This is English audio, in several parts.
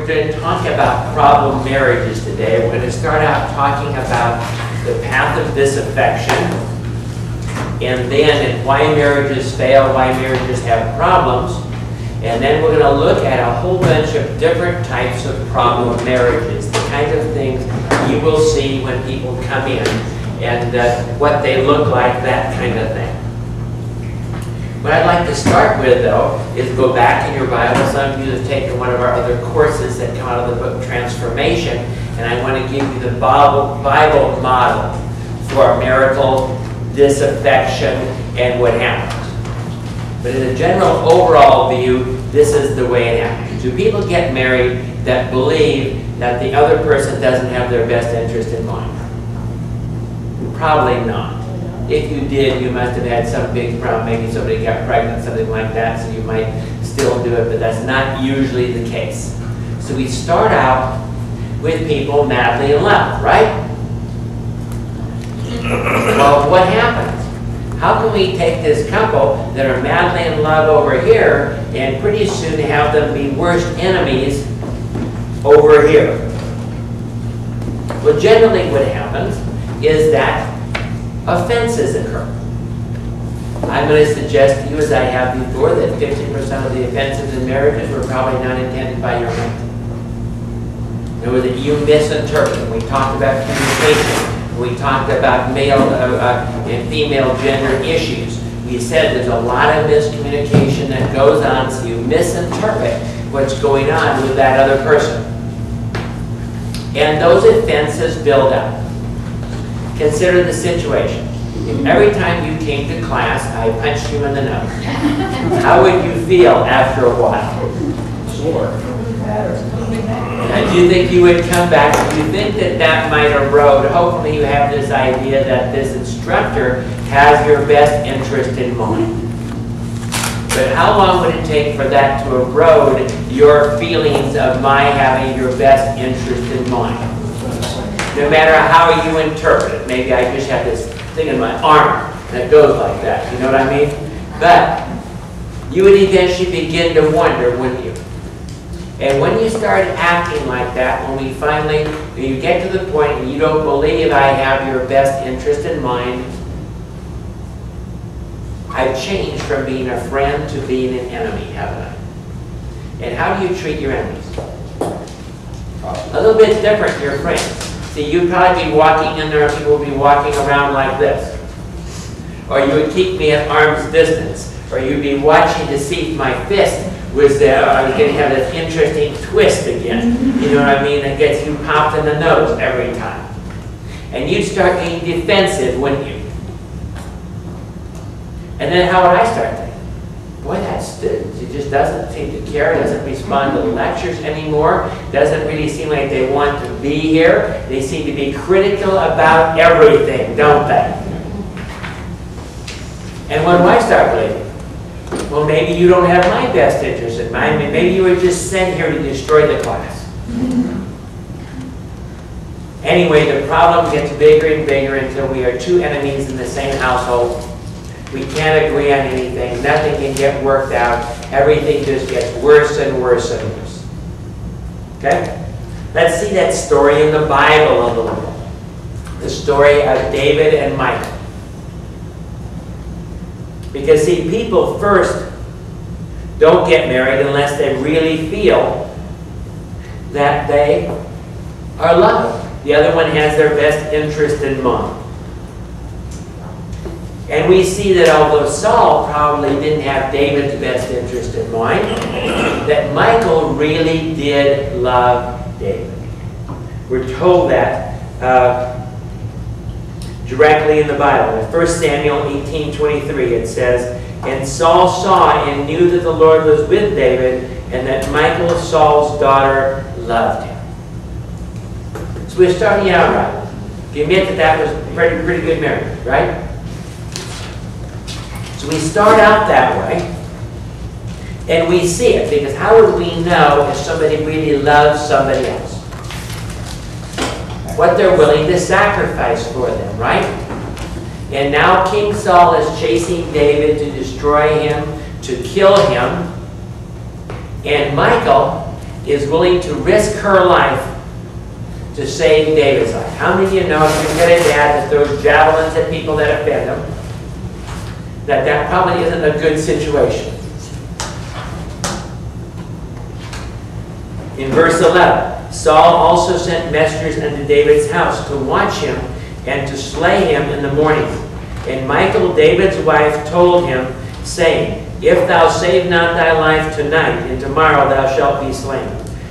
we're going to talk about problem marriages today. We're going to start out talking about the path of disaffection, and then why marriages fail, why marriages have problems. And then we're going to look at a whole bunch of different types of problem marriages, the kind of things you will see when people come in, and what they look like, that kind of thing. What I'd like to start with, though, is go back in your Bible. Some of you have taken one of our other courses that come out of the book Transformation, and I want to give you the Bible model for marital disaffection and what happens. But in a general overall view, this is the way it happens. Do people get married that believe that the other person doesn't have their best interest in mind? Probably not. If you did, you must have had some big problem. Maybe somebody got pregnant, something like that, so you might still do it, but that's not usually the case. So we start out with people madly in love, right? Well, what happens? How can we take this couple that are madly in love over here and pretty soon have them be worst enemies over here? Well, generally what happens is that offenses occur. I'm going to suggest to you, as I have before, that 50% of the offenses in marriages were probably not intended by your mate. In other words, that you misinterpret. We talked about communication. We talked about male and female gender issues. We said there's a lot of miscommunication that goes on, so you misinterpret what's going on with that other person. And those offenses build up. Consider the situation. If every time you came to class, I punched you in the nose, how would you feel after a while? Sore. And do you think you would come back? Do you think that that might erode? Hopefully you have this idea that this instructor has your best interest in mind. But how long would it take for that to erode your feelings of my having your best interest in mind? No matter how you interpret it. Maybe I just have this thing in my arm that goes like that. You know what I mean? But you would eventually begin to wonder, wouldn't you? And when you start acting like that, when you get to the point and you don't believe I have your best interest in mind, I've changed from being a friend to being an enemy, haven't I? And how do you treat your enemies? A little bit different than your friends. See, you'd probably be walking in there and people would be walking around like this. Or you would keep me at arm's distance. Or you'd be watching to see if my fist was there. I was going to have this interesting twist again. You know what I mean? That gets you popped in the nose every time. And you'd start being defensive, wouldn't you? And then how would I start thinking? Boy, that student, he just doesn't seem to care, doesn't respond to lectures anymore, doesn't really seem like they want to be here. They seem to be critical about everything, don't they? And what do I start believing? Well, maybe you don't have my best interest in mind. Maybe you were just sent here to destroy the class. Anyway, the problem gets bigger and bigger until we are two enemies in the same household. We can't agree on anything. Nothing can get worked out. Everything just gets worse and worse and worse. Okay? Let's see that story in the Bible a little bit. The story of David and Michal. Because, see, people first don't get married unless they really feel that they are loved. The other one has their best interest in mind. And we see that although Saul probably didn't have David's best interest in mind, that Michal really did love David. We're told that directly in the Bible. In 1 Samuel 18:23 it says, "And Saul saw and knew that the Lord was with David, and that Michal, Saul's daughter, loved him." So we're starting out right. You admit that that was pretty good marriage, right? So we start out that way, and we see it, because how would we know if somebody really loves somebody else? What they're willing to sacrifice for them, right? And now King Saul is chasing David to destroy him, to kill him, and Michal is willing to risk her life to save David's life. How many of you know if you've got a dad that throws javelins at people that offend him, that probably isn't a good situation? In verse 11, Saul also sent messengers unto David's house to watch him and to slay him in the morning. And Michal, David's wife, told him, saying, If thou save not thy life tonight, and tomorrow thou shalt be slain.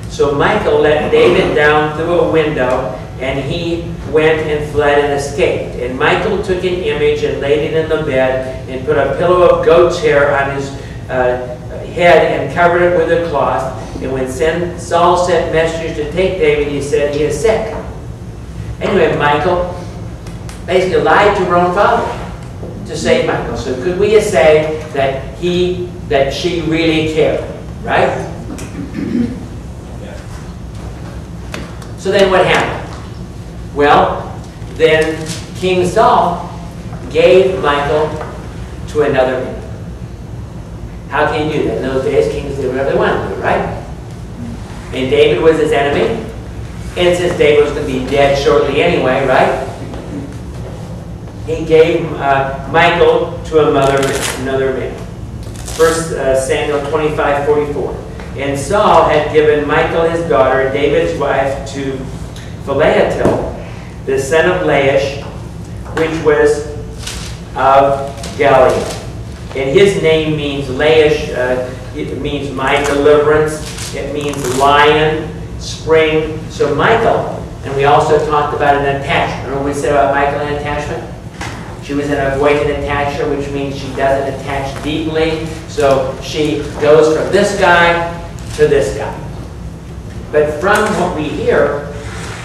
So Michal let David down through a window, and he went and fled and escaped. And Michal took an image and laid it in the bed, and put a pillow of goat's hair on his head, and covered it with a cloth. And when Saul sent messengers to take David, he said, He is sick. Anyway, Michal basically lied to her own father to save Michal. So could we say that she really cared, right? Yeah. So then what happened? Well, then King Saul gave Michal to another man. How can you do that? In those days, kings did whatever they wanted to do, right? And David was his enemy. And since David was going to be dead shortly anyway, right? He gave Michal to another man. 1 Samuel 25:44. And Saul had given Michal his daughter, David's wife, to Philiatil, the son of Laish, which was of Galilee. And his name means Laish. It means my deliverance. It means lion, spring. So Michal, and we also talked about an attachment. Remember what we said about Michal and attachment? She was an avoidant attacher, which means she doesn't attach deeply. So she goes from this guy to this guy. But from what we hear,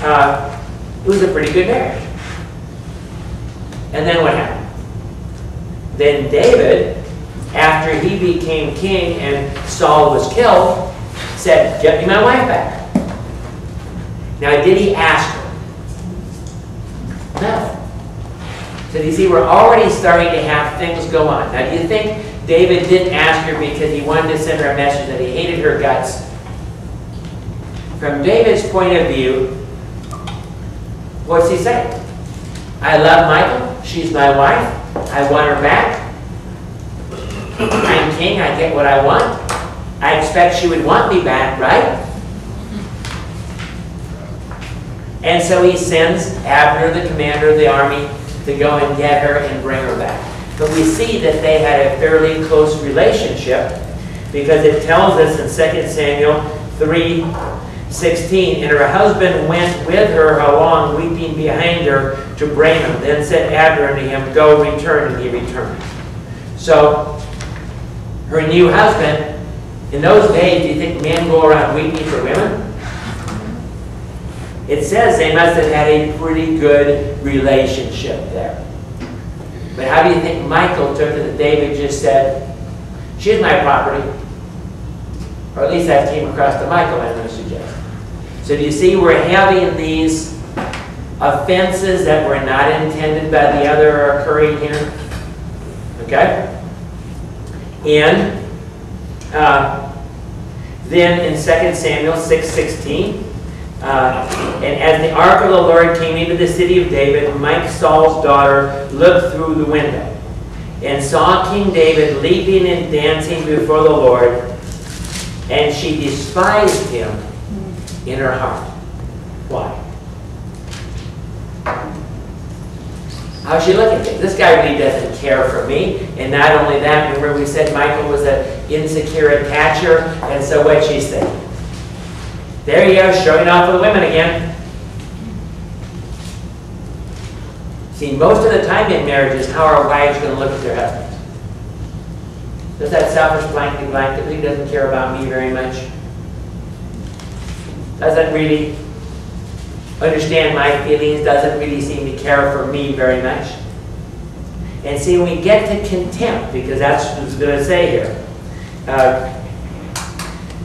it was a pretty good marriage. And then what happened? Then David, after he became king and Saul was killed, said, Get me my wife back. Now, did he ask her? No. So you see, we're already starting to have things go on. Now, do you think David didn't ask her because he wanted to send her a message that he hated her guts? From David's point of view, what's he saying? I love Michal. She's my wife. I want her back. I'm king. I get what I want. I expect she would want me back, right? And so he sends Abner, the commander of the army, to go and get her and bring her back. But we see that they had a fairly close relationship, because it tells us in 2 Samuel 3:16, and her husband went with her along, weeping behind her, to bring him. Then said Abner unto him, Go, return, and he returned. So her new husband, in those days, do you think men go around weeping for women? It says they must have had a pretty good relationship there. But how do you think Michal took it that David just said, She's my property? Or at least that came across to Michal, I'm going to suggest. So do you see we're having these offenses that were not intended by the other are occurring here? Okay? And then in 2 Samuel 6:16, and as the ark of the Lord came into the city of David, Saul's daughter looked through the window and saw King David leaping and dancing before the Lord, and she despised him in her heart. Why? How's she looking at me? This guy really doesn't care for me. And not only that, remember we said Michal was an insecure attacher, and so what'd she say? There you go, showing off for the women again. See, most of the time in marriages, how are wives going to look at their husbands? Does that selfish blanket who doesn't care about me very much? Doesn't really understand my feelings, doesn't really seem to care for me very much. And see, when we get to contempt, because that's what it's going to say here.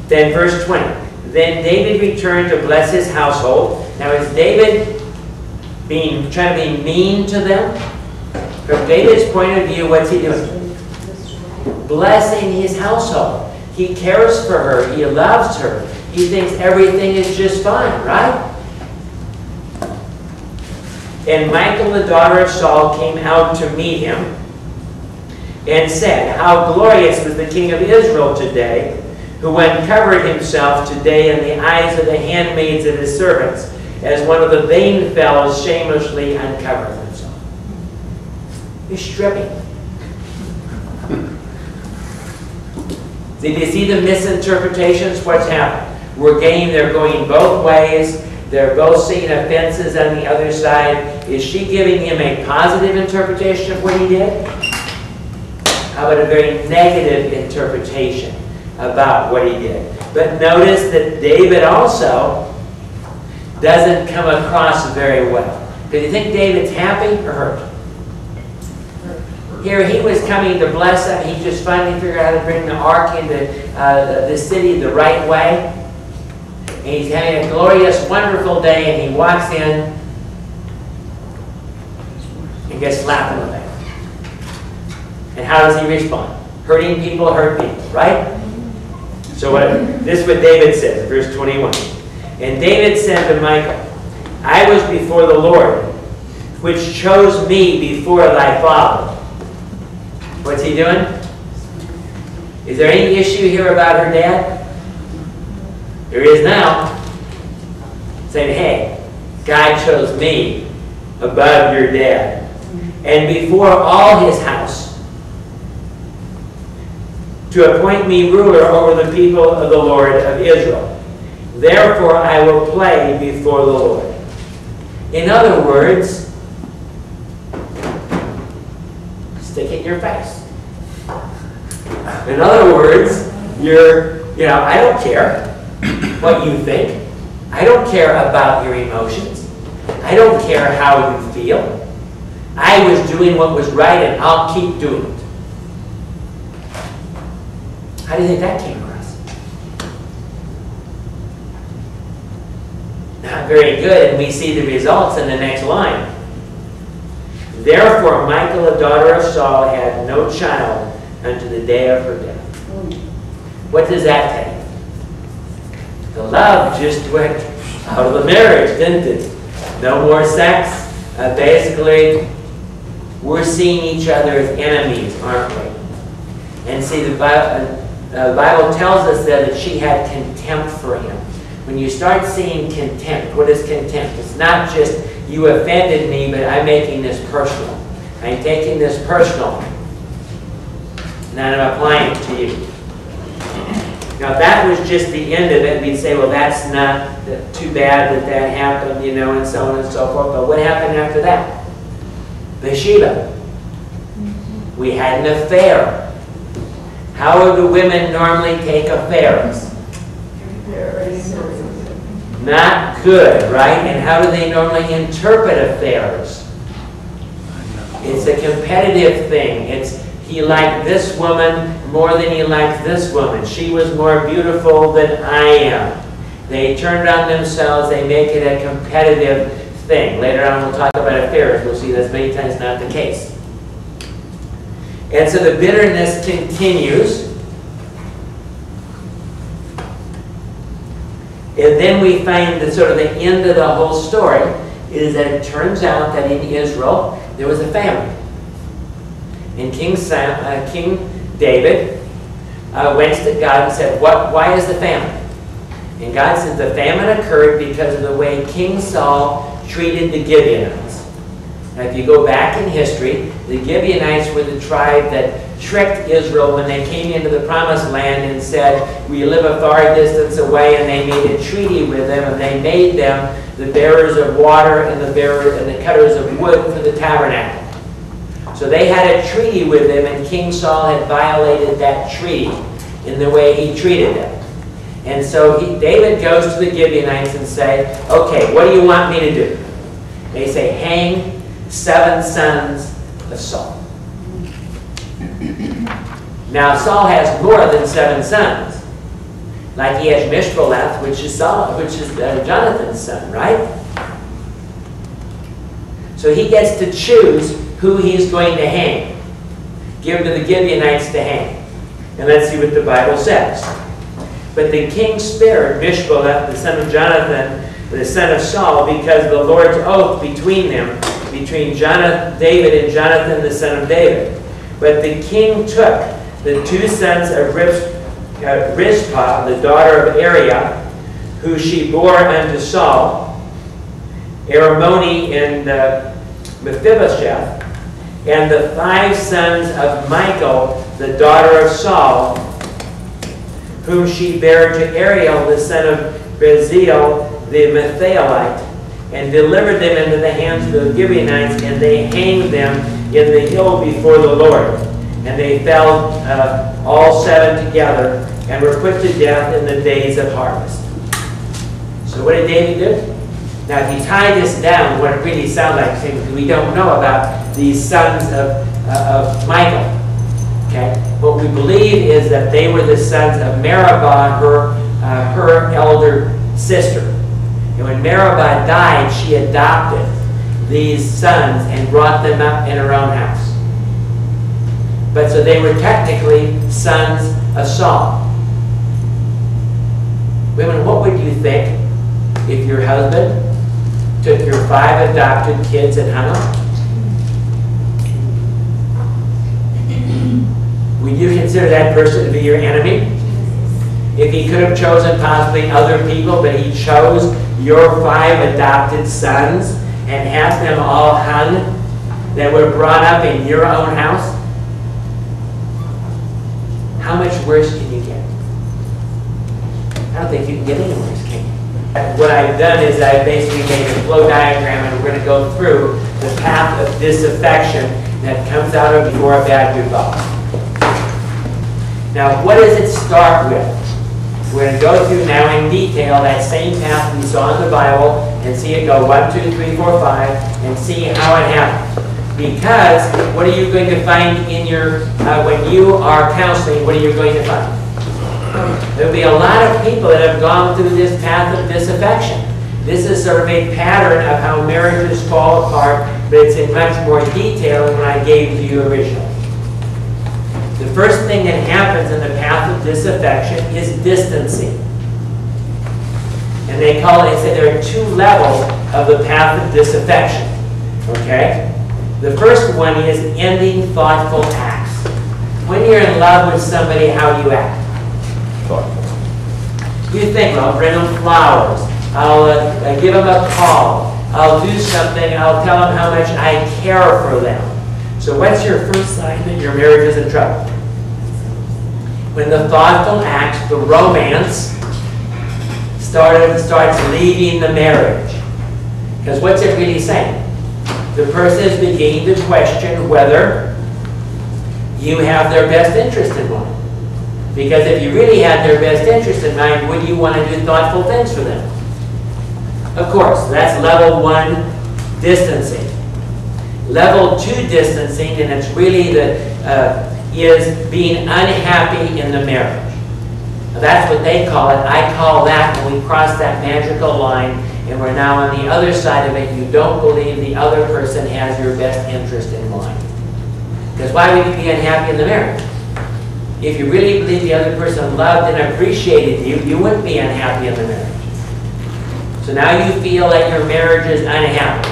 Then verse 20. Then David returned to bless his household. Now is David trying to be mean to them? From David's point of view, what's he doing? Blessing his household. He cares for her. He loves her. He thinks everything is just fine, right? And Michal, the daughter of Saul, came out to meet him and said, "How glorious was the king of Israel today, who uncovered himself today in the eyes of the handmaids of his servants, as one of the vain fellows shamelessly uncovers himself." He's stripping. Did you see the misinterpretations? What's happened? They're going both ways. They're both seeing offenses on the other side. Is she giving him a positive interpretation of what he did? How about a very negative interpretation about what he did? But notice that David also doesn't come across very well. Do you think David's happy or hurt? Here he was coming to bless them. He just finally figured out how to bring the ark into the city the right way. And he's having a glorious, wonderful day, and he walks in and gets slapped in the face. And how does he respond? Hurting people hurt people, right? So this is what David says, verse 21. And David said to Michal, "I was before the Lord, which chose me before thy father." What's he doing? Is there any issue here about her dad? There is now. Saying, "Hey, God chose me above your dad, and before all his house, to appoint me ruler over the people of the Lord of Israel. Therefore I will play before the Lord." In other words, stick it in your face. In other words, I don't care what you think. I don't care about your emotions. I don't care how you feel. I was doing what was right, and I'll keep doing it. How do you think that came across? Not very good, and we see the results in the next line. Therefore Michal, the daughter of Saul, had no child unto the day of her death. What does that tell you? The love just went out of the marriage, didn't it? No more sex. Basically, we're seeing each other as enemies, aren't we? And see, the Bible tells us that she had contempt for him. When you start seeing contempt, what is contempt? It's not just, you offended me, but I'm making this personal. I'm taking this personal, and I'm applying it to you. Now, if that was just the end of it, we'd say, well, that's not too bad that happened, and so on and so forth. But what happened after that? Bathsheba. We had an affair. How do women normally take affairs? Not good, right? And how do they normally interpret affairs? It's a competitive thing. It's, he liked this woman more than he liked this woman. She was more beautiful than I am. They turned on themselves. They make it a competitive thing. Later on we'll talk about affairs. We'll see that's many times not the case. And so the bitterness continues. And then we find that sort of the end of the whole story is that it turns out that in Israel there was a famine. And King David went to God and said, why is the famine? And God said the famine occurred because of the way King Saul treated the Gibeonites. Now if you go back in history, the Gibeonites were the tribe that tricked Israel when they came into the promised land and said, we live a far distance away, and they made a treaty with them, and they made them the bearers of water and the cutters of wood for the tabernacle. So they had a treaty with them, and King Saul had violated that treaty in the way he treated them. And so David goes to the Gibeonites and say, okay, what do you want me to do? They say, hang 7 sons of Saul. Now Saul has more than 7 sons. Like he has Mishbosheth, which is Jonathan's son, right? So he gets to choose who he's going to hang. Give to the Gibeonites to hang. And let's see what the Bible says. But the king spared Mishbosheth, the son of Jonathan, the son of Saul, because the Lord's oath between them, between David and Jonathan, the son of David. But the king took the 2 sons of Rizpah, the daughter of Ariah, who she bore unto Saul, Aramoni and Mephibosheth, and the 5 sons of Michal, the daughter of Saul, whom she bare to Ariel, the son of Bezalel, the Methaelite, and delivered them into the hands of the Gibeonites, and they hanged them in the hill before the Lord. And they fell all 7 together, and were put to death in the days of harvest. So what did David do? Now, if you tie this down, what it really sounds like, because we don't know about these sons of Michal. Okay? What we believe is that they were the sons of Meribah, her elder sister. And when Meribah died, she adopted these sons and brought them up in her own house. But so they were technically sons of Saul. Women, what would you think if your husband took your 5 adopted kids and hung them? Would you consider that person to be your enemy? If he could have chosen possibly other people, but he chose your 5 adopted sons and had them all hung that were brought up in your own house, how much worse can you get? I don't think you can get any worse, can you? What I've done is I've basically made a flow diagram, and we're going to go through the path of disaffection that comes out of before a bad goodbye. Now, what does it start with? We're going to go through now in detail that same path we saw in the Bible and see it go 1, 2, 3, 4, 5 and see how it happens. Because what are you going to find in your, when you are counseling, what are you going to find? There'll be a lot of people that have gone through this path of disaffection. This is sort of a pattern of how marriages fall apart, but it's in much more detail than what I gave to you originally. The first thing that happens in the path of disaffection is distancing. And they call it, they say there are 2 levels of the path of disaffection. Okay? The first one is ending thoughtful acts. When you're in love with somebody, how do you act? Thoughtful. You think, well, I'll bring them flowers. I'll give them a call. I'll do something. I'll tell them how much I care for them. So what's your first sign that your marriage is in trouble? When the thoughtful acts, the romance, starts leaving the marriage. Because what's it really saying? The person is beginning to question whether you have their best interest in mind. Because if you really had their best interest in mind, would you want to do thoughtful things for them? Of course, that's level 1, distancing. Level 2 distancing, and it's really is being unhappy in the marriage. Now, that's what they call it. I call that when we cross that magical line and we're now on the other side of it, you don't believe the other person has your best interest in mind. Because why would you be unhappy in the marriage? If you really believe the other person loved and appreciated you, you wouldn't be unhappy in the marriage. So now you feel that your marriage is unhappy.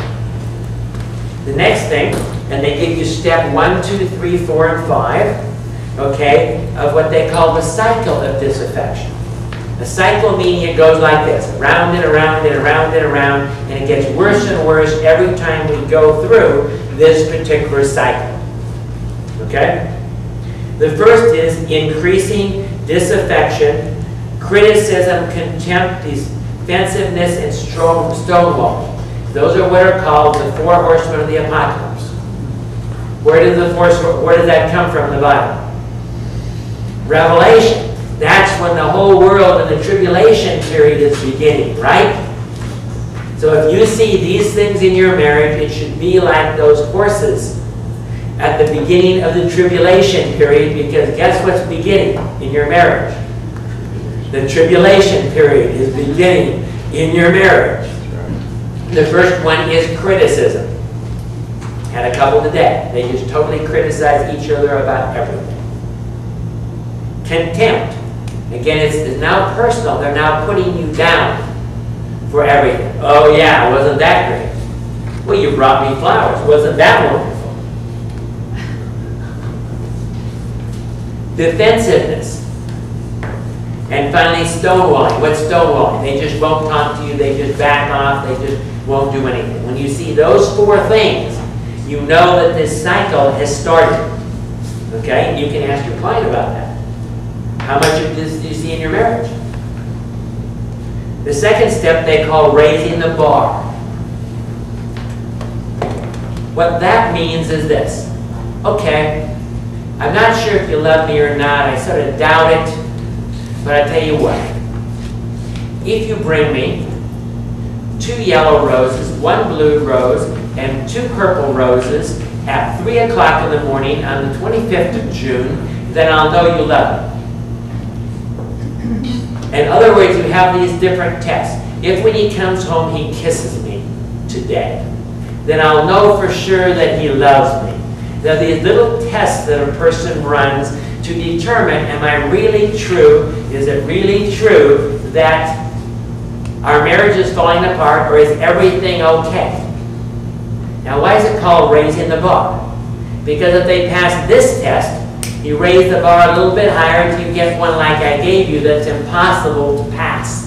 The next thing, and they give you step 1, 2, 3, 4, and 5, okay, of what they call the cycle of disaffection. The cycle meaning it goes like this, around and around and around and around, and it gets worse and worse every time we go through this particular cycle. Okay? The first is increasing disaffection, criticism, contempt, defensiveness, and stonewalling. Those are what are called the 4 horsemen of the apocalypse. Where does that come from in the Bible? Revelation. That's when the whole world in the tribulation period is beginning, right? So if you see these things in your marriage, it should be like those horses at the beginning of the tribulation period, because guess what's beginning in your marriage? The tribulation period is beginning in your marriage. The first one is criticism. Had a couple today. They just totally criticize each other about everything. Contempt. Again, it's now personal. They're now putting you down for everything. Oh yeah, wasn't that great? Well, you brought me flowers. Wasn't that wonderful? Defensiveness. And finally, stonewalling. What's stonewalling? They just won't talk to you. They just back off. They just won't do anything. When you see those four things, you know that this cycle has started. Okay? You can ask your client about that. How much of this do you see in your marriage? The second step they call raising the bar. What that means is this. Okay, I'm not sure if you love me or not. I sort of doubt it. But I tell you what. If you bring me 2 yellow roses, 1 blue rose, and 2 purple roses at 3 o'clock in the morning on the 25th of June, then I'll know you love me. In other words, you have these different tests. If when he comes home he kisses me today, then I'll know for sure that he loves me. Now, these little tests that a person runs to determine, am I really true? Is it really true that our marriage is falling apart, or is everything okay? Now, why is it called raising the bar? Because if they pass this test, you raise the bar a little bit higher until you get one like I gave you that's impossible to pass.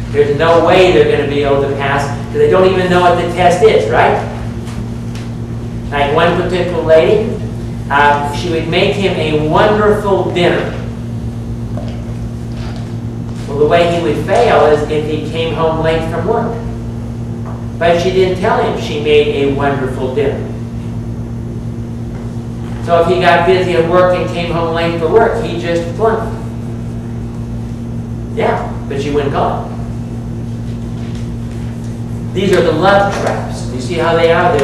There's no way they're going to be able to pass because they don't even know what the test is, right? Like one particular lady, she would make him a wonderful dinner. Well, the way he would fail is if he came home late from work. But she didn't tell him she made a wonderful dinner. So if he got busy at work and came home late for work, he just flunked. Yeah, but she wouldn't call him. These are the love traps. You see how they are?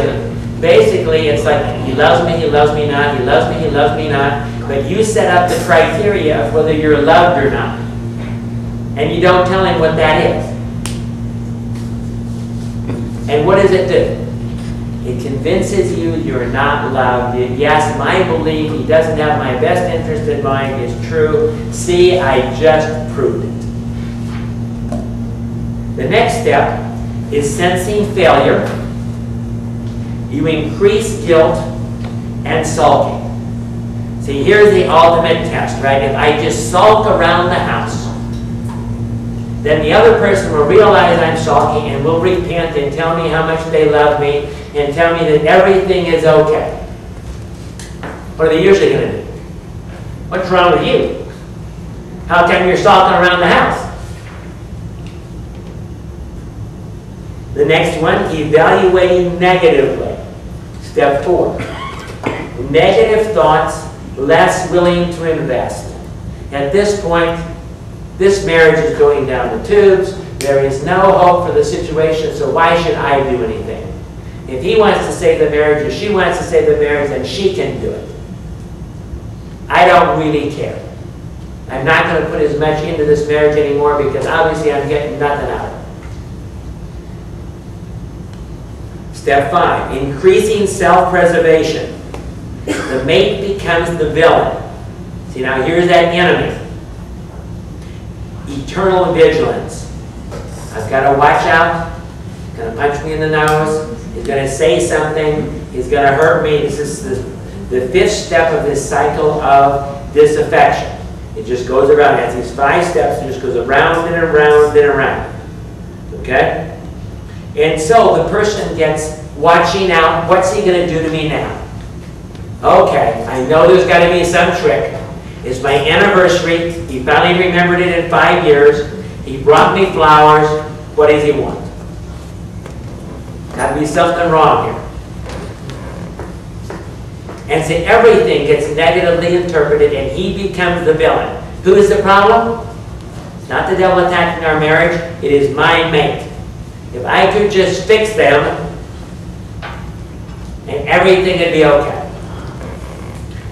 Basically, it's like, he loves me not, he loves me not. But you set up the criteria of whether you're loved or not. And you don't tell him what that is. And what does it do? It convinces you you're not loved. Yes, my belief he doesn't have my best interest in mind is true. See, I just proved it. The next step is sensing failure. You increase guilt and sulking. See, here's the ultimate test, right? If I just sulk around the house, then the other person will realize I'm sulking and will repent and tell me how much they love me and tell me that everything is okay. What are they usually going to do? What's wrong with you? How come you're sulking around the house? The next one, evaluating negatively. Step 4. Negative thoughts, less willing to invest. At this point, this marriage is going down the tubes. There is no hope for the situation, so why should I do anything? If he wants to save the marriage or she wants to save the marriage, then she can do it. I don't really care. I'm not going to put as much into this marriage anymore because obviously I'm getting nothing out of it. Step 5, increasing self-preservation. The mate becomes the villain. See, now here's that enemy. Eternal vigilance. I've got to watch out. He's going to punch me in the nose. He's going to say something. He's going to hurt me. This is the 5th step of this cycle of disaffection. It just goes around. It has these 5 steps. It just goes around and around and around. Okay? And so the person gets watching out. What's he going to do to me now? Okay, I know there's got to be some trick. It's my anniversary. He finally remembered it in 5 years. He brought me flowers. What does he want? Got to be something wrong here. And so everything gets negatively interpreted and he becomes the villain. Who is the problem? It's not the devil attacking our marriage. It is my mate. If I could just fix them, and everything would be okay.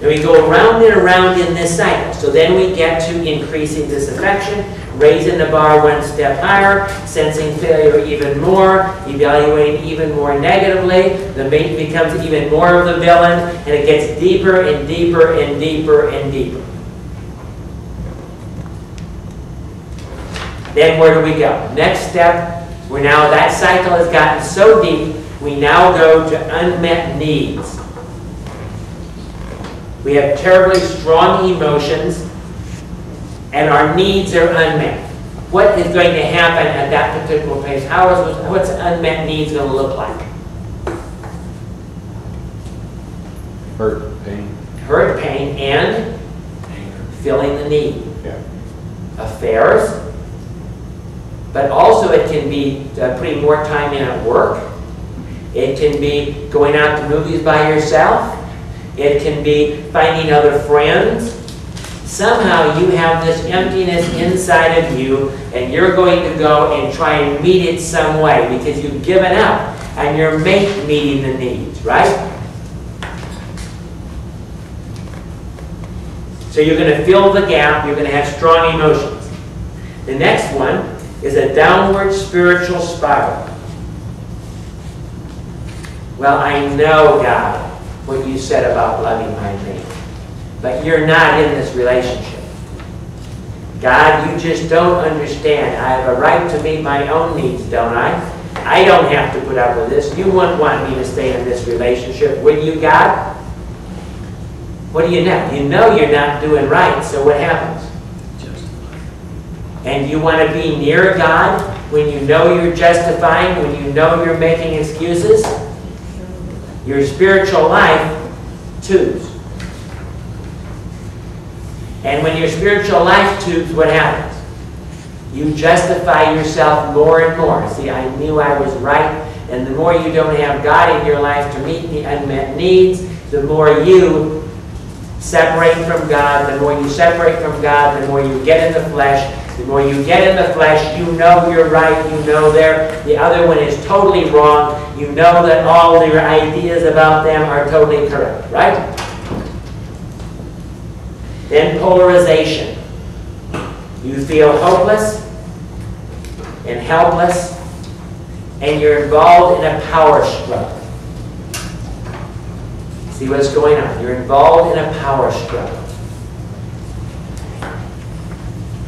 And we go around and around in this cycle. So then we get to increasing disaffection, raising the bar 1 step higher, sensing failure even more, evaluating even more negatively. The mate becomes even more of the villain, and it gets deeper and deeper and deeper and deeper. Then where do we go? Next step, we're now, that cycle has gotten so deep, we now go to unmet needs. We have terribly strong emotions, and our needs are unmet. What is going to happen at that particular place? What's unmet needs going to look like? Hurt, pain. Hurt, pain, and Anger. filling the need. Yeah. Affairs, but also it can be putting more time in at work. It can be going out to movies by yourself. It can be finding other friends. Somehow you have this emptiness inside of you, and you're going to go and try and meet it some way because you've given up and you're meeting the needs, right? So you're going to fill the gap. You're going to have strong emotions. The next one is a downward spiritual spiral. Well, I know, God, what you said about loving my neighbor, but you're not in this relationship. God, you just don't understand. I have a right to meet my own needs, don't I? I don't have to put up with this. You wouldn't want me to stay in this relationship, would you, God? What do you know? You know you're not doing right, so what happens? And you want to be near God when you know you're justifying, when you know you're making excuses? Your spiritual life tubes. And when your spiritual life tubes, what happens? You justify yourself more and more. See, I knew I was right. And the more you don't have God in your life to meet the unmet needs, the more you separate from God. The more you separate from God, the more you get in the flesh. The more you get in the flesh, you know you're right. You know the other one is totally wrong. You know that all your ideas about them are totally correct, right? Then polarization. You feel hopeless and helpless, and you're involved in a power struggle. See what's going on? You're involved in a power struggle.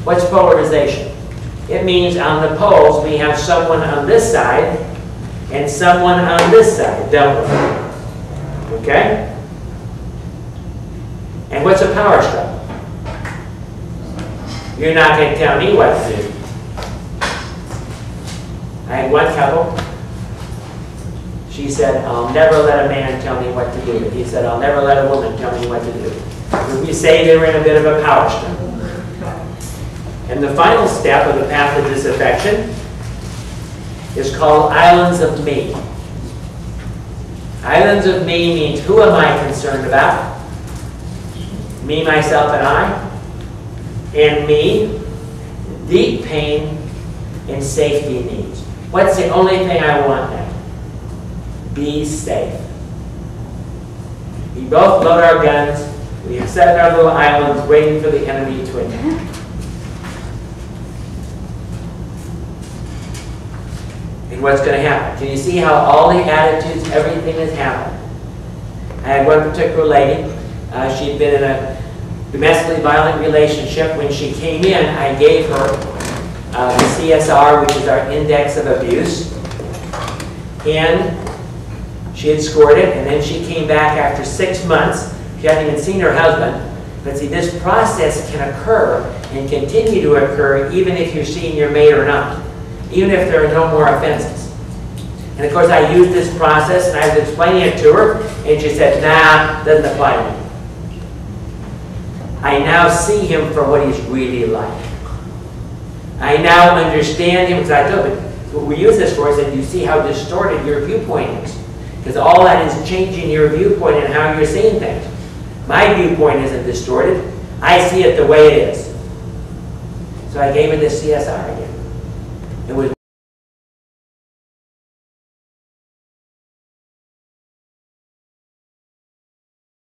What's polarization? It means on the poles we have someone on this side and someone on this side, don't we? Okay? And what's a power struggle? You're not going to tell me what to do. I had one couple. She said, I'll never let a man tell me what to do. He said, I'll never let a woman tell me what to do. Would we say they were in a bit of a power struggle? And the final step of the path of disaffection is called islands of me. Islands of me means who am I concerned about? Me, myself, and I. And me, deep pain and safety needs. What's the only thing I want now? Be safe. We both load our guns. We set our little islands waiting for the enemy to attack. And what's going to happen? Can you see how all the attitudes, everything has happened? I had one particular lady. She'd been in a domestically violent relationship. When she came in, I gave her the CSR, which is our index of abuse. And she had scored it, and then she came back after 6 months. She hadn't even seen her husband. But see, this process can occur and continue to occur even if you're seeing your mate or not, even if there are no more offenses. And of course, I used this process, and I was explaining it to her, and she said, nah, doesn't apply to me. I now see him for what he's really like. I now understand him, because I told him, what we use this for is that you see how distorted your viewpoint is. Because all that is changing your viewpoint and how you're seeing things. My viewpoint isn't distorted. I see it the way it is. So I gave her this CSR again. It was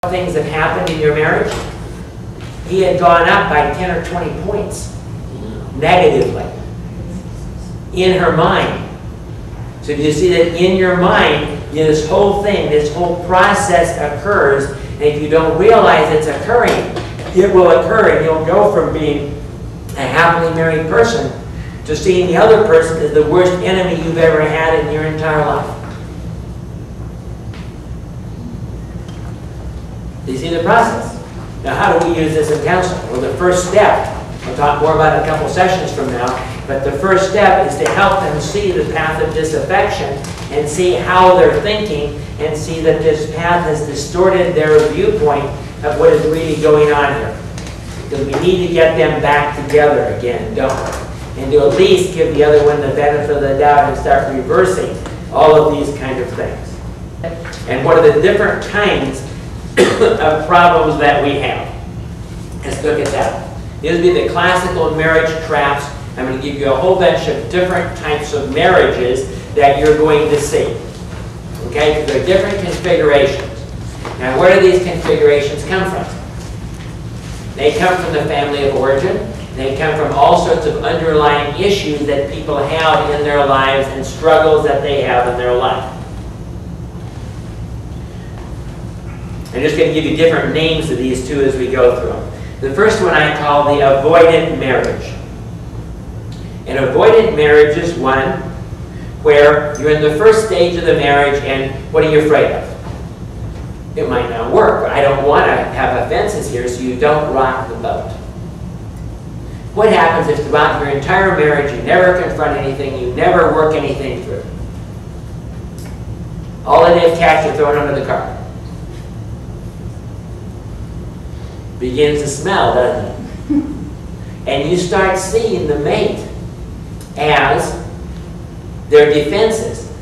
things that happened in your marriage. He had gone up by 10 or 20 points negatively in her mind. So you see that in your mind, this whole thing, this whole process occurs, and if you don't realize it's occurring, it will occur, and you'll go from being a happily married person to seeing the other person as the worst enemy you've ever had in your entire life. Do you see the process? Now, how do we use this in counseling? Well, the first step, I'll talk more about it a couple sessions from now, but the first step is to help them see the path of disaffection and see how they're thinking and see that this path has distorted their viewpoint of what is really going on here. Because we need to get them back together again, don't we? And to at least give the other one the benefit of the doubt and start reversing all of these kind of things. And what are the different kinds of problems that we have? Let's look at that. These would be the classical marriage traps. I'm going to give you a whole bunch of different types of marriages that you're going to see. Okay? Because they're different configurations. Now, where do these configurations come from? They come from the family of origin. They come from all sorts of underlying issues that people have in their lives and struggles that they have in their life. I'm just going to give you different names of these two as we go through them. The first one I call the avoidant marriage. An avoidant marriage is one where you're in the first stage of the marriage and what are you afraid of? It might not work, but I don't want to have offenses here, so you don't rock the boat. What happens if throughout your entire marriage you never confront anything, you never work anything through? All the dead cats are thrown under the carpet. Begins to smell, doesn't it? And you start seeing the mate as their defenses.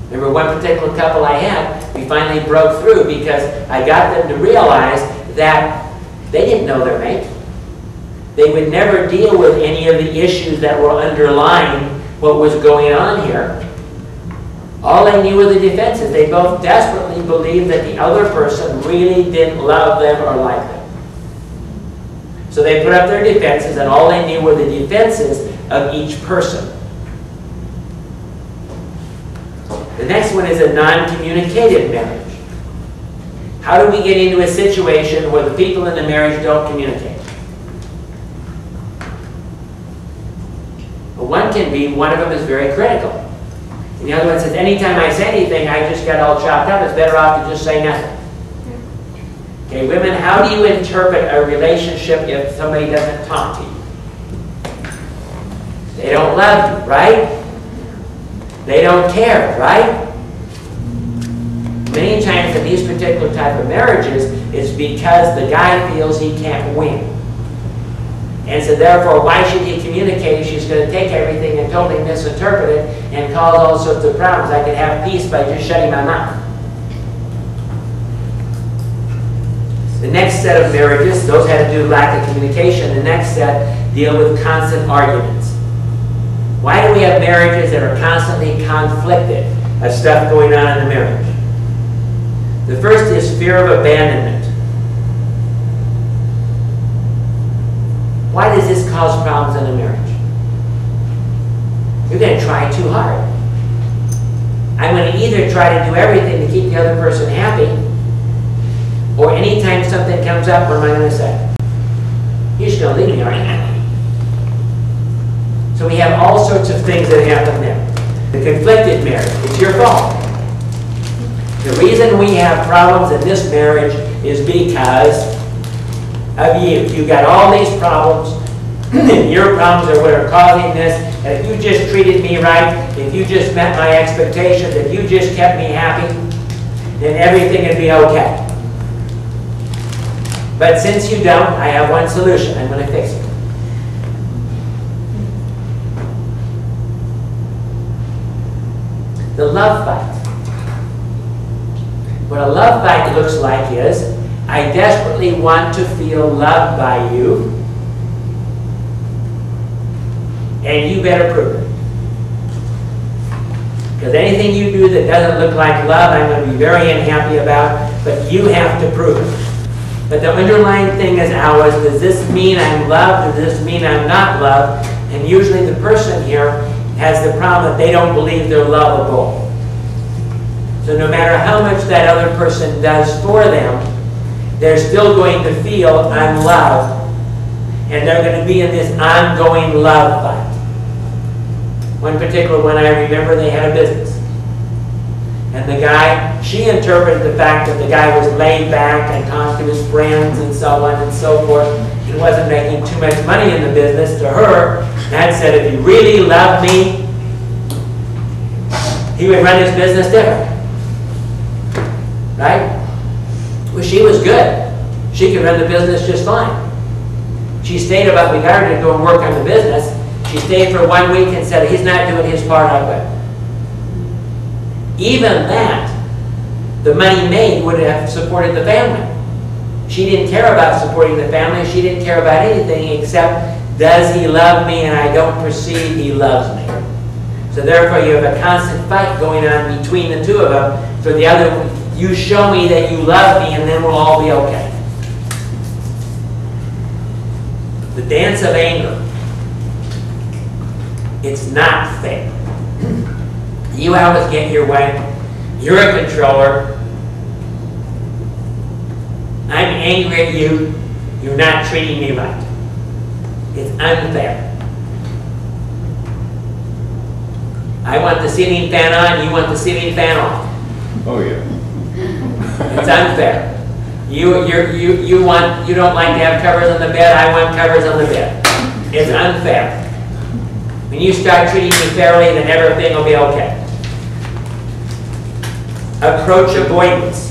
Remember one particular couple I had, we finally broke through because I got them to realize that they didn't know their mate. They would never deal with any of the issues that were underlying what was going on here. All they knew were the defenses. They both desperately believed that the other person really didn't love them or like them. So they put up their defenses, and all they knew were the defenses of each person. The next one is a non-communicative marriage. How do we get into a situation where the people in the marriage don't communicate? Well, one can be, one of them is very critical. And the other one says, anytime I say anything, I just get all chopped up. It's better off to just say nothing. Okay, women, how do you interpret a relationship if somebody doesn't talk to you? They don't love you, right? They don't care, right? Many times in these particular type of marriages, it's because the guy feels he can't win. And so therefore, why should he communicate if she's going to take everything and totally misinterpret it and cause all sorts of problems? I could have peace by just shutting my mouth. The next set of marriages, those had to do with lack of communication. The next set deal with constant arguments. Why do we have marriages that are constantly conflicted of stuff going on in the marriage? The first is fear of abandonment. Why does this cause problems in a marriage? You're going to try too hard. I'm going to either try to do everything to keep the other person happy, or anytime something comes up, what am I going to say? You're just going to leave me, aren't you? So we have all sorts of things that happen there. The conflicted marriage, it's your fault. The reason we have problems in this marriage is because of you. You've got all these problems, and your problems are what are causing this, and if you just treated me right, if you just met my expectations, if you just kept me happy, then everything would be okay. But since you don't, I have one solution. I'm going to fix it. The love fight. What a love fight looks like is, I desperately want to feel loved by you, and you better prove it. Because anything you do that doesn't look like love, I'm going to be very unhappy about, but you have to prove it. But the underlying thing is ours. Does this mean I'm loved? Does this mean I'm not loved? And usually the person here has the problem that they don't believe they're lovable. So no matter how much that other person does for them, they're still going to feel unloved. And they're going to be in this ongoing love fight. One particular one I remember, they had a business. And the guy, she interpreted the fact that the guy was laid back and talked to his friends and so on and so forth. He wasn't making too much money in the business. To her, Dad said, if he really loved me, he would run his business different. Right? Well, she was good. She could run the business just fine. She stayed about, we got her to go and work on the business. She stayed for 1 week and said, he's not doing his part, I will. Even that, the money made would have supported the family. She didn't care about supporting the family. She didn't care about anything except, does he love me? And I don't perceive he loves me. So therefore, you have a constant fight going on between the two of them. So the other, you show me that you love me, and then we'll all be okay. The dance of anger. It's not fair. You always get your way. You're a controller. I'm angry at you. You're not treating me right. It's unfair. I want the ceiling fan on, you want the ceiling fan off. Oh, yeah. It's unfair. You don't like to have covers on the bed, I want covers on the bed. It's unfair. When you start treating me fairly, then everything will be okay. Approach avoidance.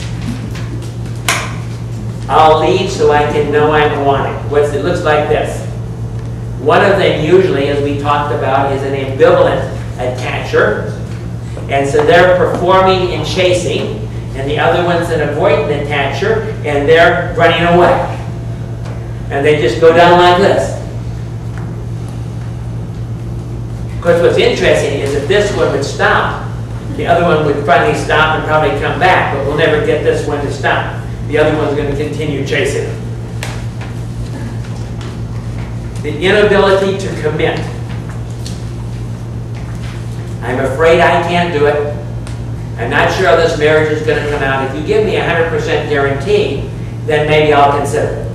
I'll lead so I can know I'm wanted. It looks like this. One of them usually, as we talked about, is an ambivalent attacher. And so they're performing and chasing. And the other one's an avoidant attacher, and they're running away. And they just go down like this. Of course, what's interesting is if this one would stop, the other one would finally stop and probably come back, but we'll never get this one to stop. The other one's going to continue chasing him. The inability to commit. I'm afraid I can't do it. I'm not sure how this marriage is going to come out. If you give me a 100% guarantee, then maybe I'll consider it.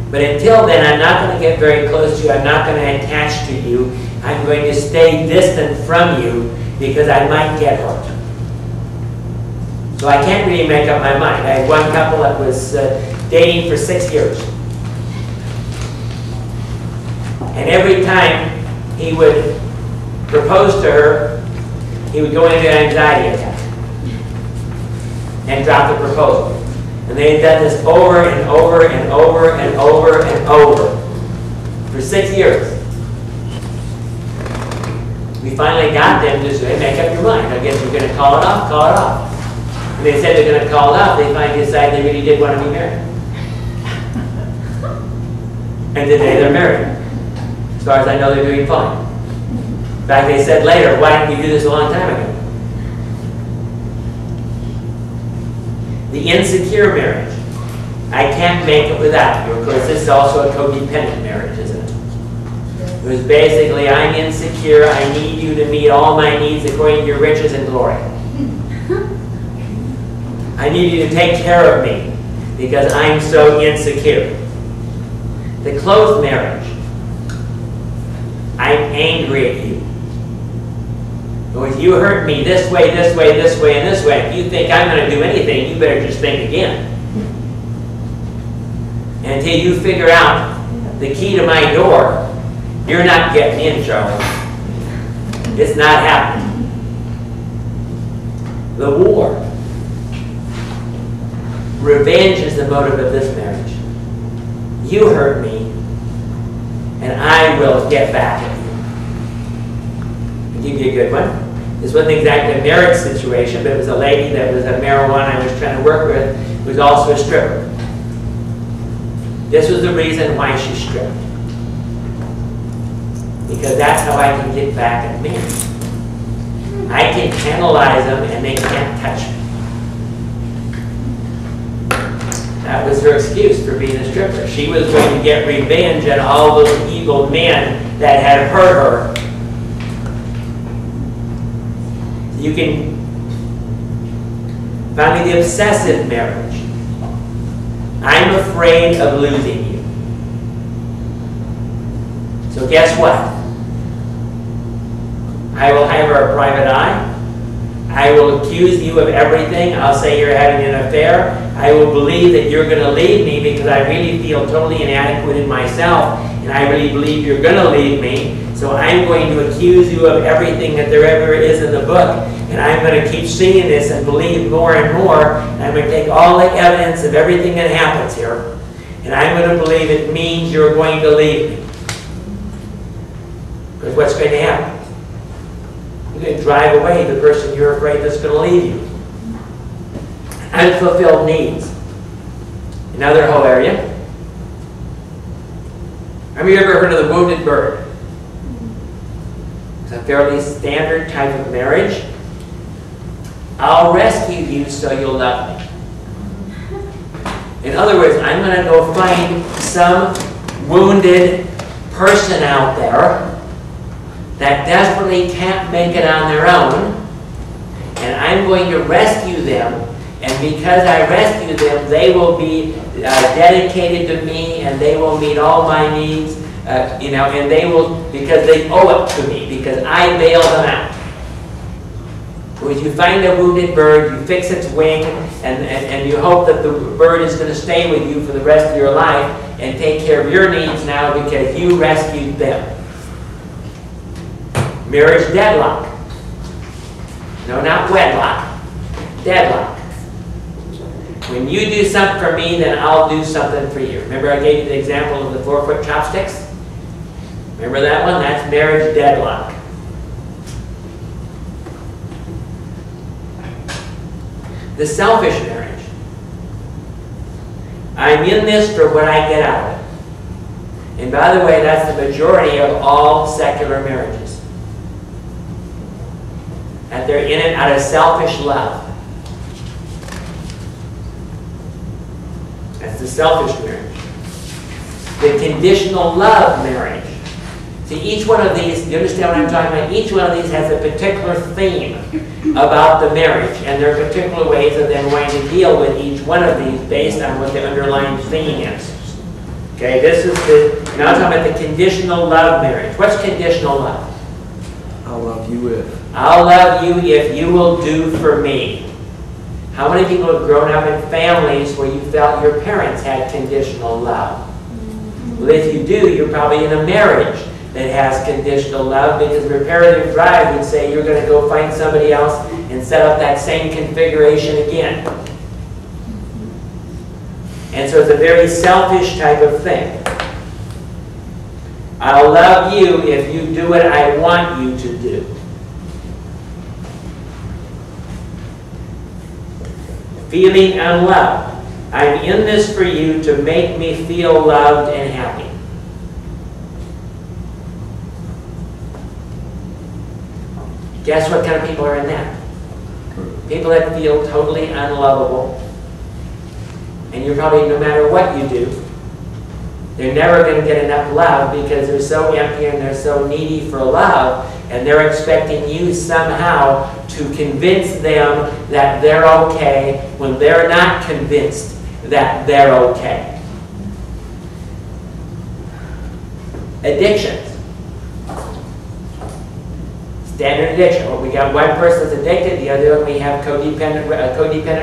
But until then, I'm not going to get very close to you. I'm not going to attach to you. I'm going to stay distant from you because I might get hurt. So I can't really make up my mind. I had one couple that was dating for 6 years. And every time he would propose to her, he would go into an anxiety attack and drop the proposal. And they had done this over and over and over and over and over for 6 years. We finally got them to say, make up your mind. I guess we're going to call it off, call it off. And they said they're going to call it off. They finally decided they really did want to be married. And today they're married. As far as I know, they're doing fine. In fact, they said later, why didn't we do this a long time ago? The insecure marriage. I can't make it without you. Of course, this is also a codependent marriage, isn't it? It was basically, I'm insecure, I need you to meet all my needs according to your riches and glory. I need you to take care of me because I'm so insecure. The closed marriage. I'm angry at you. If you hurt me this way, this way, this way, and this way, if you think I'm going to do anything, you better just think again. And until you figure out the key to my door, you're not getting in, Charlie. It's not happening. The war. Revenge is the motive of this marriage. You hurt me, and I will get back at you. I'll give you a good one. This wasn't exactly a marriage situation, but it was a lady that was a marijuana I was trying to work with, who was also a stripper. This was the reason why she stripped. Because that's how I can get back at men. I can analyze them and they can't touch me. That was her excuse for being a stripper. She was going to get revenge on all those evil men that had hurt her. You can finally the obsessive marriage. I'm afraid of losing you. So guess what? I will have a private eye. I will accuse you of everything. I'll say you're having an affair. I will believe that you're going to leave me because I really feel totally inadequate in myself, and I really believe you're going to leave me. So I'm going to accuse you of everything that there ever is in the book, and I'm going to keep seeing this and believe more and more. And I'm going to take all the evidence of everything that happens here, and I'm going to believe it means you're going to leave me. Because what's going to happen? You're going to drive away the person you're afraid that's going to leave you. Unfulfilled needs. Another whole area. Have you ever heard of the wounded bird? It's a fairly standard type of marriage. I'll rescue you so you'll love me. In other words, I'm going to go find some wounded person out there that desperately can't make it on their own, and I'm going to rescue them, and because I rescue them, they will be dedicated to me, and they will meet all my needs, and they will, because they owe it to me, because I bailed them out. When you find a wounded bird, you fix its wing, and you hope that the bird is going to stay with you for the rest of your life and take care of your needs now because you rescued them. Marriage deadlock. No, not wedlock. Deadlock. When you do something for me, then I'll do something for you. Remember I gave you the example of the 4-foot chopsticks? Remember that one? That's marriage deadlock. The selfish marriage. I'm in this for what I get out of it. And by the way, that's the majority of all secular marriages. That they're in it out of selfish love. That's the selfish marriage. The conditional love marriage. See, each one of these, you understand what I'm talking about? Each one of these has a particular theme about the marriage, and there are particular ways of them going to deal with each one of these based on what the underlying theme is. Okay, this is the, now I'm talking about the conditional love marriage. What's conditional love? I'll love you if. I'll love you if you will do for me. How many people have grown up in families where you felt your parents had conditional love? Well, if you do, you're probably in a marriage that has conditional love, because reparative drive would say you're going to go find somebody else and set up that same configuration again. And so it's a very selfish type of thing. I'll love you if you do what I want you to do. Feeling unloved. I'm in this for you to make me feel loved and happy. Guess what kind of people are in that? People that feel totally unlovable. And you're probably, no matter what you do, they're never going to get enough love because they're so empty and they're so needy for love, and they're expecting you somehow to convince them that they're okay when they're not convinced that they're okay. Addictions. Standard addiction. Well, we got one person that's addicted, the other one we have codependent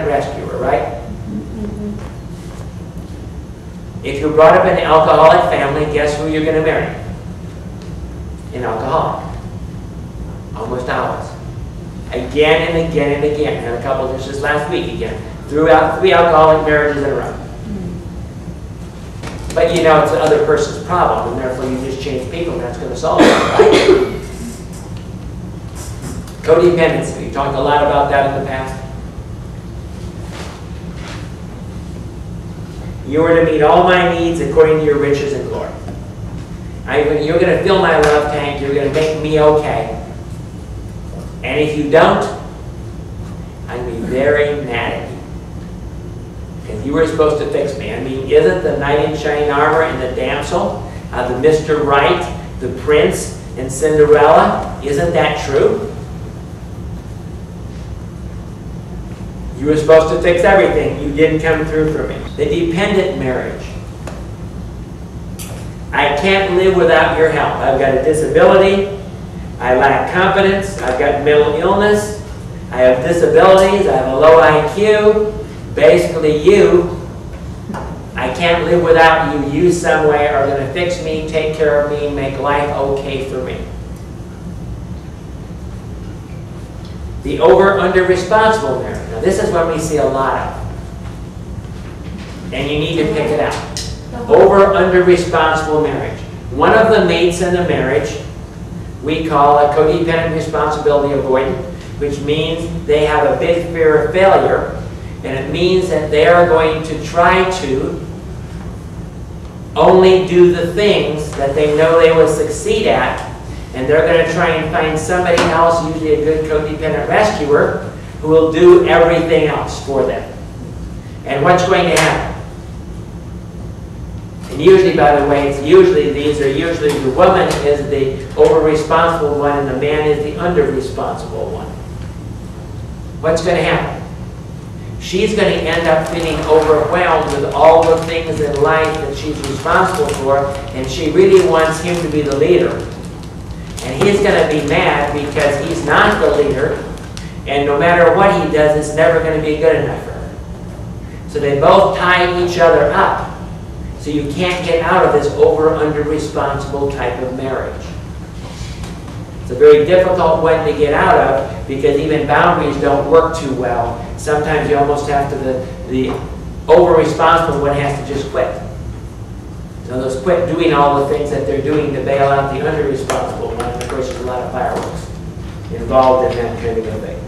rescuer, right? If you're brought up in an alcoholic family, guess who you're going to marry? An alcoholic. Almost always. Again and again and again. Had a couple just last week again. Threw out 3 alcoholic marriages in a row. But you know it's the other person's problem, and therefore you just change people and that's going to solve it, right? Codependency. We talked a lot about that in the past. You are to meet all my needs according to your riches and glory. You're going to fill my love tank. You're going to make me okay. And if you don't, I'm going to be very mad at you. Because you were supposed to fix me. I mean, isn't the knight in shining armor and the damsel, the Mr. Right, the prince, and Cinderella, isn't that true? You were supposed to fix everything. You didn't come through for me. The dependent marriage. I can't live without your help. I've got a disability. I lack confidence, I've got mental illness, I have disabilities, I have a low IQ. Basically you, I can't live without you. You some way are going to fix me, take care of me, make life okay for me. The over-under responsible marriage. Now this is one we see a lot of. And you need to pick it out. Over-under responsible marriage. One of the mates in the marriage we call a codependent responsibility avoidant, which means they have a big fear of failure, and it means that they are going to try to only do the things that they know they will succeed at, and they're going to try and find somebody else, usually a good codependent rescuer, who will do everything else for them. And what's going to happen? And usually, by the way, the woman is the over-responsible one and the man is the under-responsible one. What's going to happen? She's going to end up feeling overwhelmed with all the things in life that she's responsible for, and she really wants him to be the leader. And he's going to be mad because he's not the leader, and no matter what he does, it's never going to be good enough for her. So they both tie each other up. So you can't get out of this over-under responsible type of marriage. It's a very difficult one to get out of because even boundaries don't work too well. Sometimes you almost have to, the over-responsible one has to just quit. So those quit doing all the things that they're doing to bail out the under-responsible one. And of course, there's a lot of fireworks involved in that kind of a thing.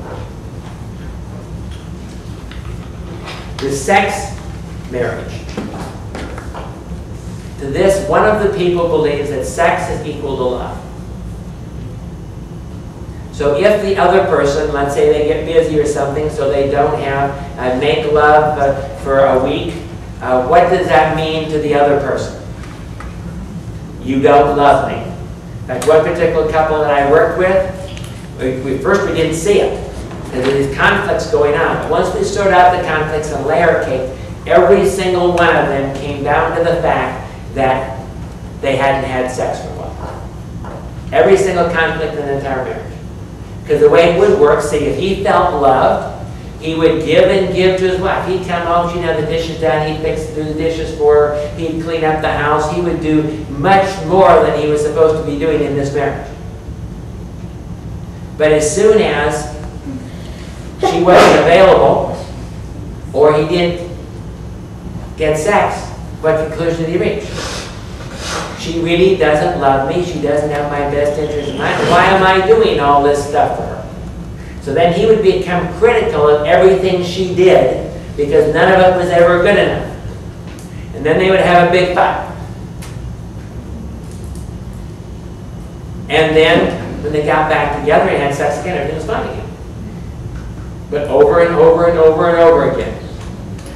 The sex marriage. To this, one of the people believes that sex is equal to love. So if the other person, let's say they get busy or something, so they don't have make love for a week, what does that mean to the other person? You don't love me. In fact, one particular couple that I worked with, first we didn't see it, because there were these conflicts going on. But once we sorted out the conflicts and layer cake, every single one of them came down to the fact that they hadn't had sex for a while. Every single conflict in the entire marriage. Because the way it would work, see, if he felt loved, he would give and give to his wife. He'd come home, she'd have the dishes done, he'd do the dishes for her, he'd clean up the house, he would do much more than he was supposed to be doing in this marriage. But as soon as she wasn't available, or he didn't get sex, what conclusion did he reach? She really doesn't love me. She doesn't have my best interest in mind. Why am I doing all this stuff for her? So then he would become critical of everything she did because none of it was ever good enough. And then they would have a big fight. And then when they got back together and had sex again, everything was fine again. But over and over and over and over again.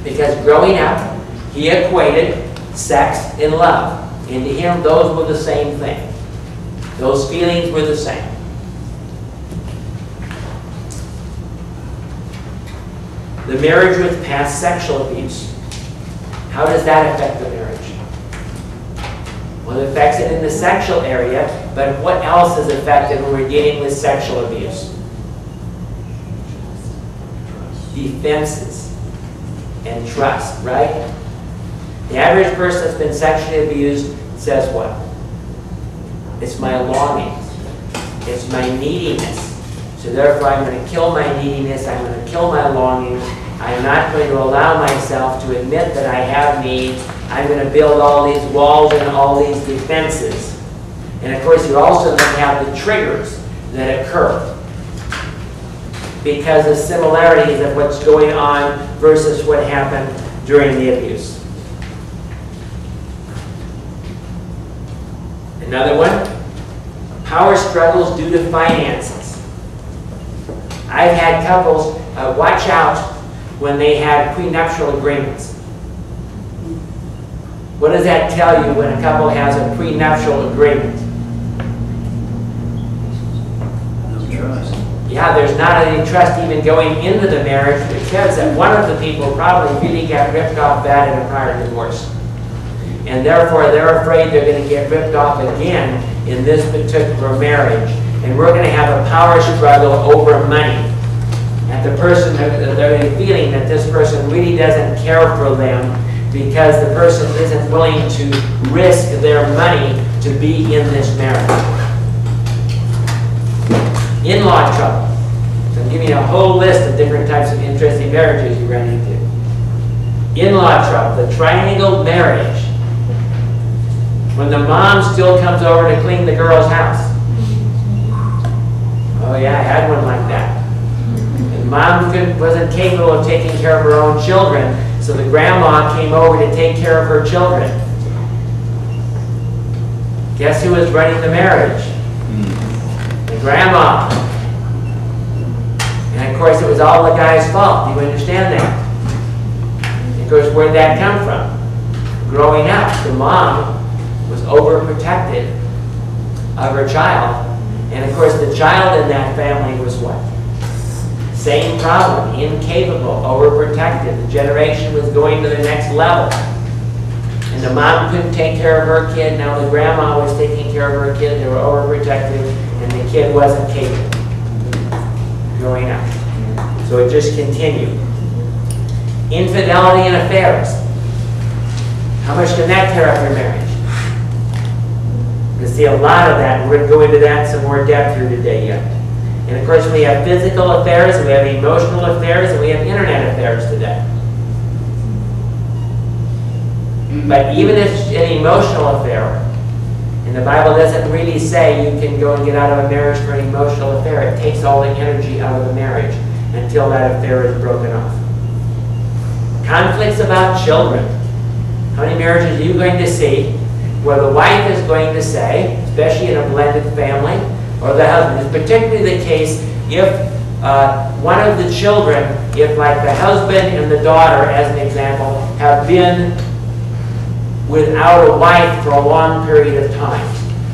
Because growing up, he equated sex and love. And to him, those were the same thing. Those feelings were the same. The marriage with past sexual abuse. How does that affect the marriage? Well, it affects it in the sexual area, but what else is affected when we're dealing with sexual abuse? Defenses and trust, right? The average person that's been sexually abused says what? It's my longings. It's my neediness. So therefore I'm going to kill my neediness. I'm going to kill my longings. I'm not going to allow myself to admit that I have needs. I'm going to build all these walls and all these defenses. And of course you also then have the triggers that occur because of similarities of what's going on versus what happened during the abuse. Another one, power struggles due to finances. I've had couples watch out when they had prenuptial agreements. What does that tell you when a couple has a prenuptial agreement? No trust. Yeah, there's not any trust even going into the marriage because that one of the people probably really got ripped off bad in a prior divorce. And therefore they're afraid they're going to get ripped off again in this particular marriage. And we're going to have a power struggle over money. And the person, they're feeling that this person really doesn't care for them because the person isn't willing to risk their money to be in this marriage. In-law trouble. So I'm giving you a whole list of different types of interesting marriages you run into. In-law trouble, the triangle marriage. When the mom still comes over to clean the girl's house. Oh yeah, I had one like that. And mom wasn't capable of taking care of her own children, so the grandma came over to take care of her children. Guess who was running the marriage? The grandma. And of course it was all the guy's fault. Do you understand that? Of course, where'd that come from? Growing up, the mom was overprotected of her child. And of course, the child in that family was what? Same problem, incapable, overprotected. The generation was going to the next level. And the mom couldn't take care of her kid. Now the grandma was taking care of her kid. They were overprotected, and the kid wasn't capable growing up. So it just continued. Infidelity in affairs. How much can that tear up your marriage? You see a lot of that. We're going to go into that in some more depth here today yet. And of course we have physical affairs, and we have emotional affairs, and we have internet affairs today. But even if it's an emotional affair, and the Bible doesn't really say you can go and get out of a marriage for an emotional affair, it takes all the energy out of the marriage until that affair is broken off. Conflicts about children. How many marriages are you going to see where the wife is going to say, especially in a blended family, or the husband? It's particularly the case if one of the children, if like the husband and the daughter, as an example, have been without a wife for a long period of time.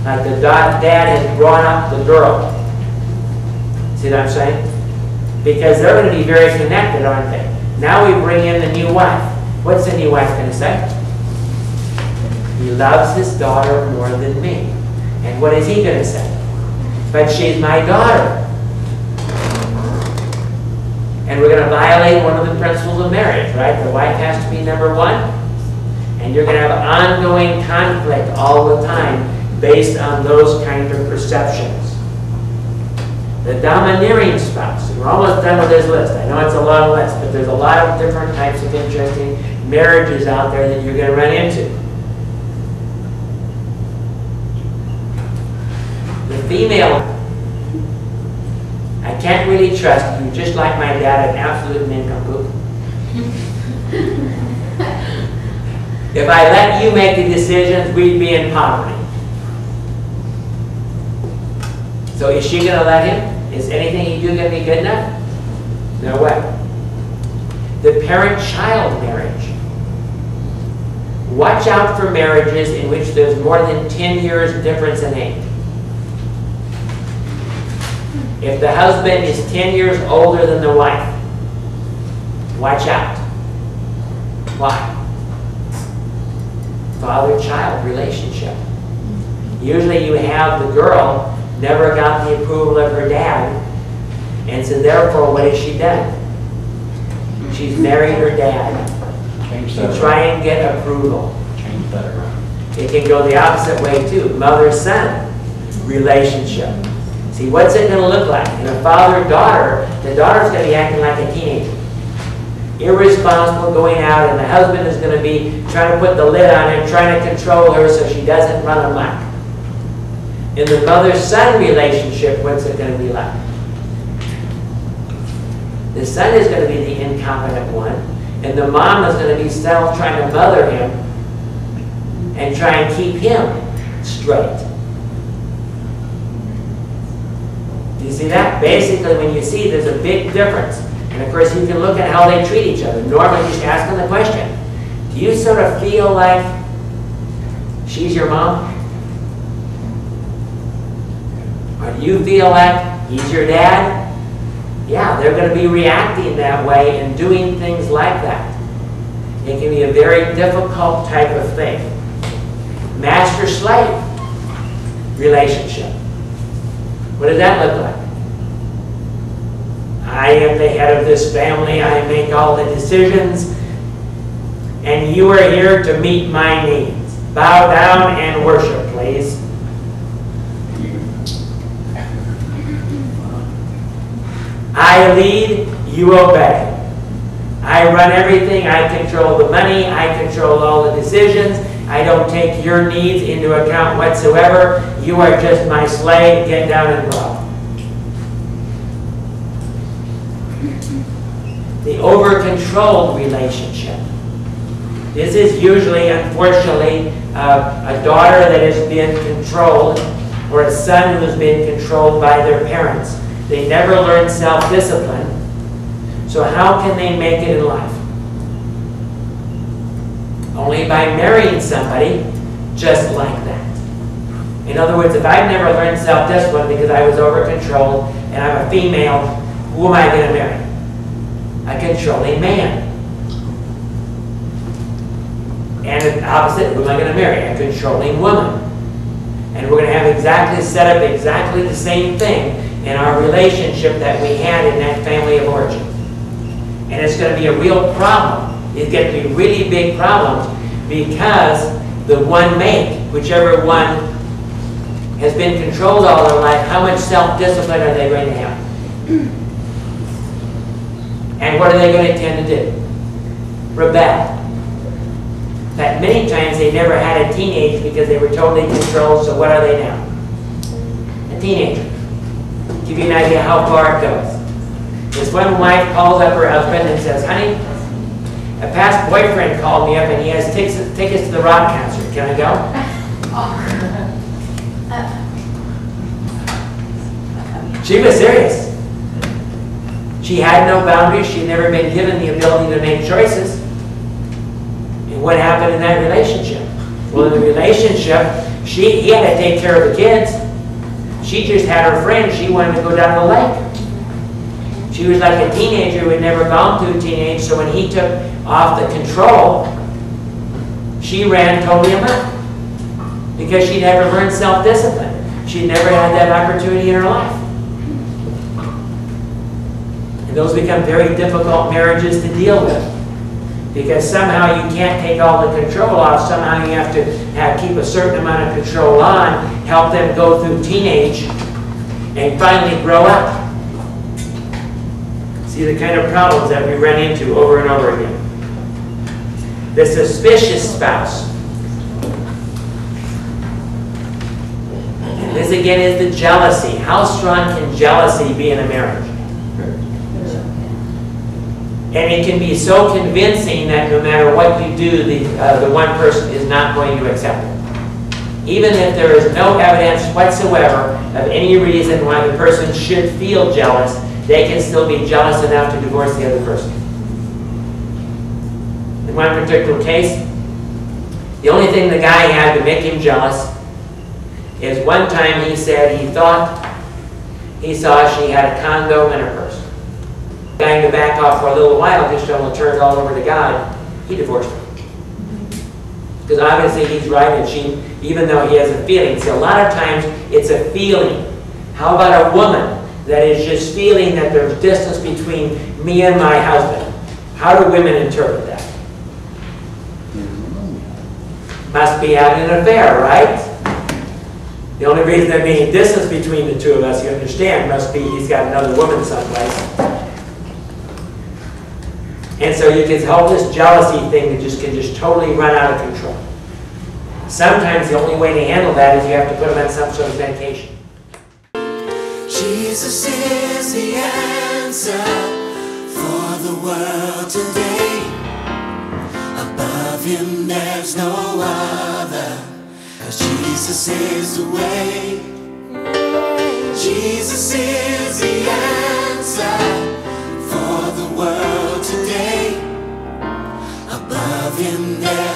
Like the dad has brought up the girl. See what I'm saying? Because they're going to be very connected, aren't they? Now we bring in the new wife. What's the new wife going to say? He loves his daughter more than me. And what is he going to say? But she's my daughter. And we're going to violate one of the principles of marriage, right? The wife has to be number one. And you're going to have ongoing conflict all the time based on those kind of perceptions. The domineering spouse. We're almost done with this list. I know it's a long list, but there's a lot of different types of interesting marriages out there that you're going to run into. The female, I can't really trust you, just like my dad, an absolute nincompoop. If I let you make the decisions, we'd be in poverty. So is she going to let him? Is anything you do going to be good enough? No way. The parent-child marriage. Watch out for marriages in which there's more than 10 years difference in age. If the husband is 10 years older than the wife, watch out. Why? Father-child relationship. Usually you have the girl never got the approval of her dad, and so therefore what has she done? She's married her dad to try and get approval. Change that around. It can go the opposite way too. Mother-son relationship. See, what's it going to look like? In a father-daughter, the daughter's going to be acting like a teenager. Irresponsible, going out, and the husband is going to be trying to put the lid on her, trying to control her so she doesn't run amok. In the mother-son relationship, what's it going to be like? The son is going to be the incompetent one, and the mom is going to be still trying to mother him and try and keep him straight. Do you see that? Basically, when you see there's a big difference. And of course, you can look at how they treat each other. Normally, just ask them the question, do you sort of feel like she's your mom? Or do you feel like he's your dad? Yeah, they're going to be reacting that way and doing things like that. It can be a very difficult type of thing. Master-slave relationship. What does that look like? I am the head of this family. I make all the decisions. And you are here to meet my needs. Bow down and worship, please. I lead, you obey. I run everything. I control the money. I control all the decisions. I don't take your needs into account whatsoever. You are just my slave. Get down and grow. The over-controlled relationship. This is usually, unfortunately, a daughter that has been controlled or a son who has been controlled by their parents. They never learn self-discipline. So how can they make it in life? Only by marrying somebody just like that. In other words, if I've never learned self-discipline because I was over-controlled and I'm a female, who am I going to marry? A controlling man. And the opposite, who am I going to marry? A controlling woman. And we're going to have set up exactly the same thing in our relationship that we had in that family of origin. And it's going to be a real problem. It's going to be really big problems because the one mate, whichever one has been controlled all their life, how much self-discipline are they going to have? And what are they going to tend to do? Rebel. In fact, many times they never had a teenage because they were totally controlled, so what are they now? A teenager. Give you an idea how far it goes. This one wife calls up her husband and says, honey, a past boyfriend called me up and he has tickets to the rock concert. Can I go? She was serious. She had no boundaries. She'd never been given the ability to make choices. And what happened in that relationship? Well, in the relationship, he had to take care of the kids. She just had her friend. She wanted to go down the lake. She was like a teenager who had never gone through teenage, so when he took off the control, she ran totally amok. Because she never learned self-discipline. She never had that opportunity in her life. And those become very difficult marriages to deal with. Because somehow you can't take all the control off. Somehow you have to keep a certain amount of control on, help them go through teenage, and finally grow up. See the kind of problems that we run into over and over again. The suspicious spouse. And this again is the jealousy. How strong can jealousy be in a marriage? And it can be so convincing that no matter what you do, the one person is not going to accept it. Even if there is no evidence whatsoever of any reason why the person should feel jealous, they can still be jealous enough to divorce the other person. In one particular case, the only thing the guy had to make him jealous is one time he said he thought he saw she had a condom in her purse. Going to back off for a little while, just till it turned all over to God, he divorced her. Because obviously he's right, and she, even though he has a feeling, see, a lot of times it's a feeling. How about a woman that is just feeling that there's distance between me and my husband? How do women interpret that? Must be having an affair, right? The only reason there being distance between the two of us, you understand, must be he's got another woman someplace. And so you can hold this jealousy thing that can just totally run out of control. Sometimes the only way to handle that is you have to put them on some sort of medication. Jesus is the answer for the world today. Above him there's no other, 'cause Jesus is the way. Jesus is the answer for the world today. Above him there